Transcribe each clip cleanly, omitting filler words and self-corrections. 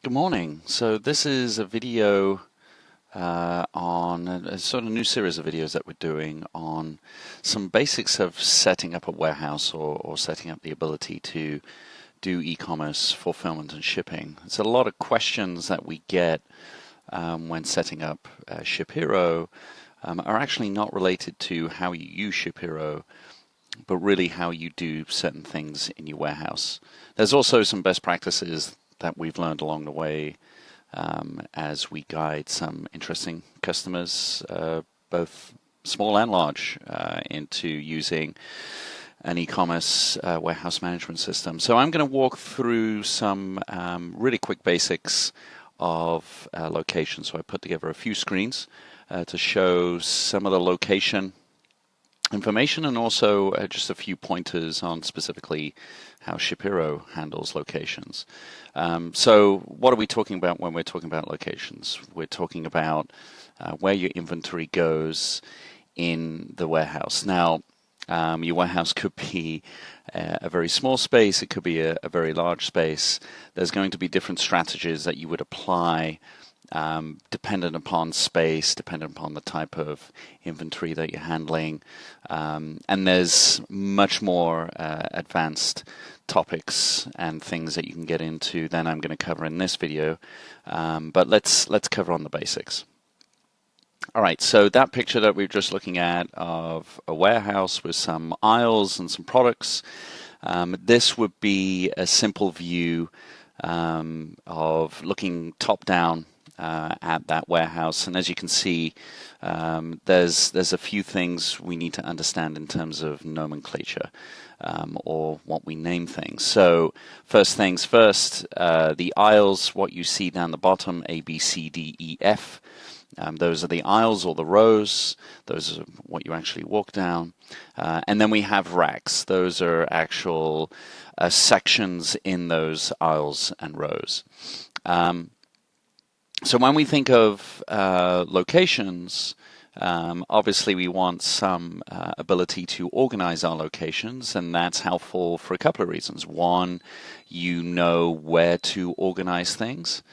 Good morning. So this is a video on a sort of new series of videos that we're doing on some basics of setting up a warehouse or setting up the ability to do e-commerce fulfillment and shipping. There's a lot of questions that we get when setting up ShipHero are actually not related to how you use ShipHero, but really how you do certain things in your warehouse. There's also some best practices that we've learned along the way as we guide some interesting customers, both small and large, into using an e-commerce warehouse management system. So I'm going to walk through some really quick basics of location. So I put together a few screens to show some of the location information and also just a few pointers on specifically how ShipHero handles locations. So what are we talking about when we're talking about locations? We're talking about where your inventory goes in the warehouse. Now, your warehouse could be a very small space, it could be a very large space. There's going to be different strategies that you would apply dependent upon space, dependent upon the type of inventory that you're handling. And there's much more advanced topics and things that you can get into than I'm going to cover in this video. But let's cover on the basics. All right, so that picture that we were just looking at of a warehouse with some aisles and some products, this would be a simple view of looking top down at that warehouse. And as you can see, there's a few things we need to understand in terms of nomenclature or what we name things. So first things first, the aisles, what you see down the bottom, A, B, C, D, E, F. Those are the aisles or the rows. Those are what you actually walk down. And then we have racks. Those are actual sections in those aisles and rows. So when we think of locations, obviously we want some ability to organize our locations, and that's helpful for a couple of reasons. One, you know where to organize things,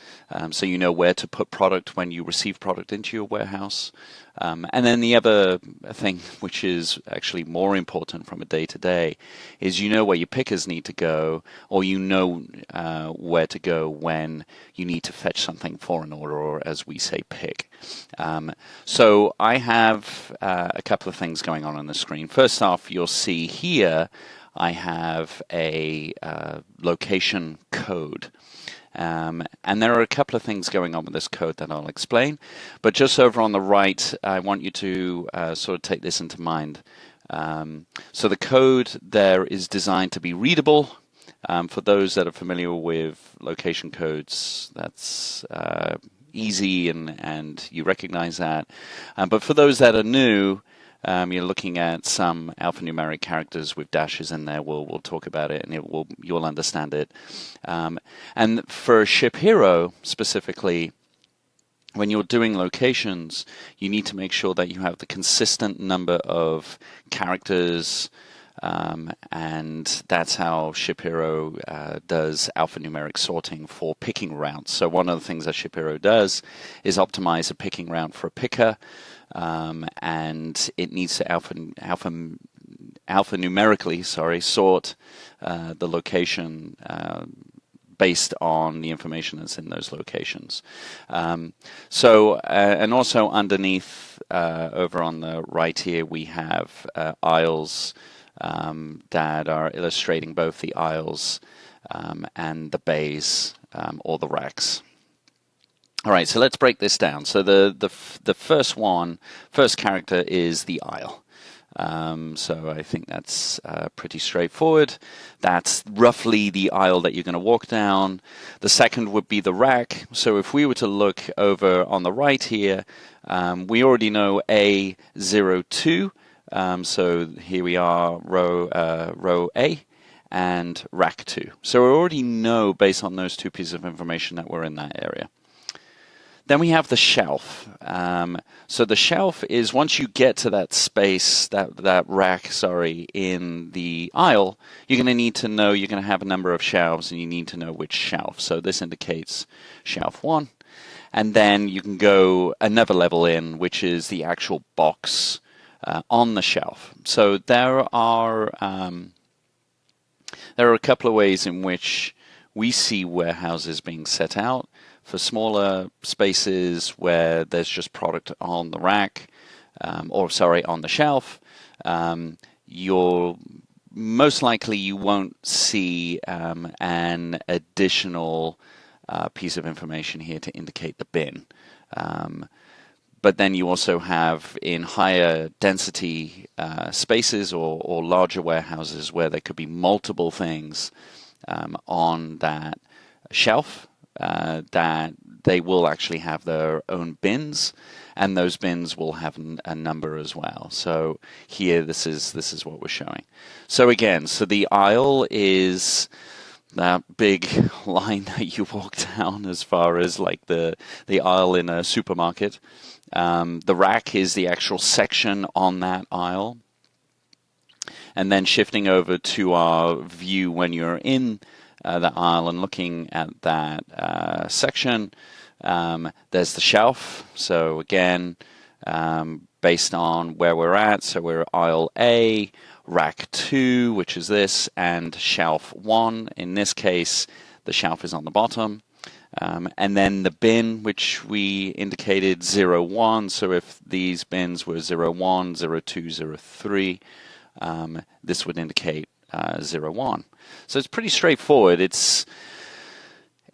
so you know where to put product when you receive product into your warehouse. And then the other thing, which is actually more important from a day-to-day, is you know where your pickers need to go, or you know where to go when you need to fetch something for an order, or as we say, pick. So I have a couple of things going on the screen. First off, you'll see here I have a location code. And there are a couple of things going on with this code that I'll explain. But just over on the right, I want you to sort of take this into mind. So the code there is designed to be readable. For those that are familiar with location codes, that's easy and you recognize that. But for those that are new, you're looking at some alphanumeric characters with dashes in there. We'll talk about it, and you'll understand it. And for ShipHero specifically, when you're doing locations, you need to make sure that you have the consistent number of characters, and that's how ShipHero does alphanumeric sorting for picking routes. So one of the things that ShipHero does is optimize a picking route for a picker, and it needs to alphanumerically sort the location based on the information that's in those locations. And also underneath, over on the right here, we have aisles that are illustrating both the aisles and the bays or the racks. All right, so let's break this down. So the first character is the aisle. So I think that's pretty straightforward. That's roughly the aisle that you're going to walk down. The second would be the rack. So if we were to look over on the right here, we already know A02. So here we are, row A and rack 2. So we already know, based on those two pieces of information, that we're in that area. Then we have the shelf. So the shelf is once you get to that space, that rack, sorry, in the aisle, you're going to need to know, you're going to have a number of shelves and you need to know which shelf. So this indicates shelf 1. And then you can go another level in, which is the actual box on the shelf. So there are a couple of ways in which we see warehouses being set out. For smaller spaces where there's just product on the rack, on the shelf, you're most likely you won't see an additional piece of information here to indicate the bin. But then you also have in higher density spaces or larger warehouses where there could be multiple things on that shelf. That they will actually have their own bins, and those bins will have a number as well. So here, this is what we're showing. So again, so the aisle is that big line that you walk down as far as like the aisle in a supermarket. The rack is the actual section on that aisle. And then shifting over to our view when you're in the aisle and looking at that section, there's the shelf. So again, based on where we're at, so we're aisle A, rack 2, which is this, and shelf 1. In this case, the shelf is on the bottom. And then the bin, which we indicated 0, 1. So if these bins were 0, 1, 0, 2, 0, 3, this would indicate 0, 1. So it's pretty straightforward. It's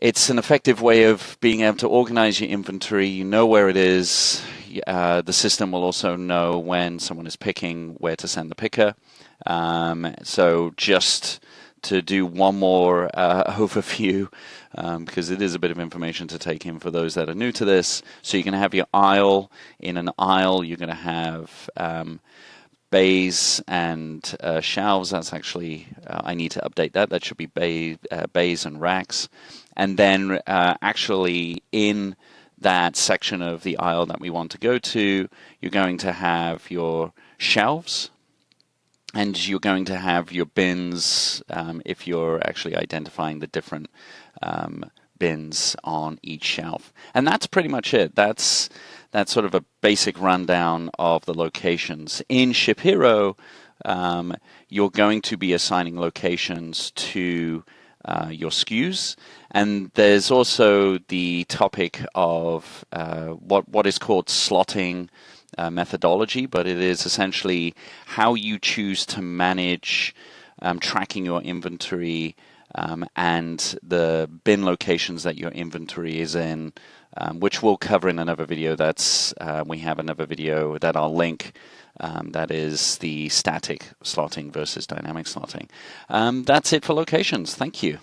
an effective way of being able to organize your inventory. You know where it is. The system will also know when someone is picking, where to send the picker. So just to do one more overview, because it is a bit of information to take in for those that are new to this. So you're going to have your aisle. In an aisle, you're going to have bays and shelves. That's actually, I need to update that. That should be bays and racks. And then actually in that section of the aisle that we want to go to, you're going to have your shelves. And you're going to have your bins if you're actually identifying the different bins on each shelf. And that's pretty much it. That's sort of a basic rundown of the locations. In ShipHero, you're going to be assigning locations to your SKUs. And there's also the topic of what is called slotting methodology, but it is essentially how you choose to manage tracking your inventory and the bin locations that your inventory is in, which we'll cover in another video. We have another video that I'll link that is the static slotting versus dynamic slotting. That's it for locations. Thank you.